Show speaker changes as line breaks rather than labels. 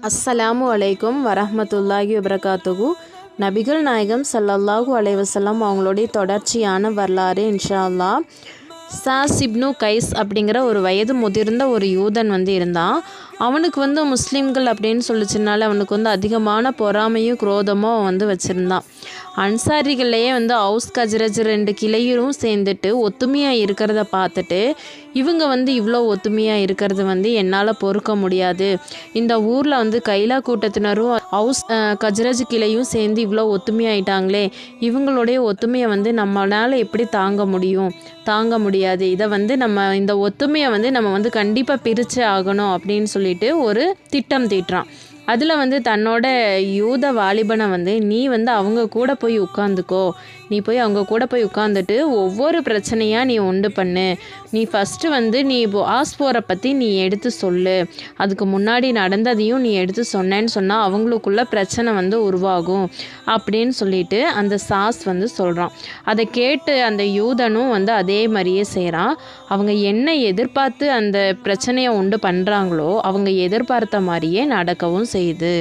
அஸ்ஸலாமு அலைக்கும் வரஹ்மத்துல்லாஹி வபரகாத்துஹு. நபிகள் நாயகம் ஸல்லல்லாஹு அலைஹி வஸல்லம் அவங்களுடைய தொடர்ச்சியான வரலாறு இன்ஷா அல்லாஹ். சாஸ் இப்னு கைஸ் அப்படிங்கிற ஒரு வயது முதிர்ந்த ஒரு யூதன் இருந்தான். அவனுக்கு முஸ்லீம்கள் அப்படின்னு சொல்லிச்சுனால அவனுக்கு அதிகமான பொறாமையும் குரோதமும் வச்சுருந்தான். அன்சாரிகள்லேயே அவுஸ் கஜ்ரஜ் 2 கிளையும் சேர்ந்துட்டு ஒத்துமையாக இருக்கிறத பார்த்துட்டு இவங்க இவ்வளோ ஒத்துமையாக இருக்கிறது என்னால் பொறுக்க முடியாது. இந்த ஊரில் கைலா கூட்டத்தினரும் அவுஸ் கஜ்ரஜ் கிளையும் சேர்ந்து இவ்வளோ ஒத்துமையாயிட்டாங்களே, இவங்களுடைய ஒத்துமையை நம்மளால் எப்படி தாங்க முடியாது. இதை நம்ம இந்த ஒத்துமையை நம்ம கண்டிப்பாக பிரித்து ஆகணும் அப்படின்னு சொல்லிட்டு ஒரு திட்டம் தீட்டுறான். அதில் தன்னோட யூத வாலிபனை நீ அவங்க கூட போய் உட்காந்துக்கோ, நீ போய் அவங்க கூட போய் உட்காந்துட்டு ஒவ்வொரு பிரச்சனையாக நீ உண்டு பண்ணு. நீ ஃபஸ்ட்டு நீ பாஸ் போரை பற்றி நீ எடுத்து சொல்லு. அதுக்கு முன்னாடி நடந்ததையும் நீ எடுத்து சொன்னேன்னு சொன்னால் அவங்களுக்குள்ள பிரச்சனை உருவாகும் அப்படின்னு சொல்லிட்டு அந்த சாஸ் சொல்கிறான். அதை கேட்டு அந்த யூதனும் அதே மாதிரியே செய்கிறான். அவங்க என்ன எதிர்பார்த்து அந்த பிரச்சனையை உண்டு பண்ணுறாங்களோ அவங்க எதிர்பார்த்த மாதிரியே நடக்கவும் செய்யுது.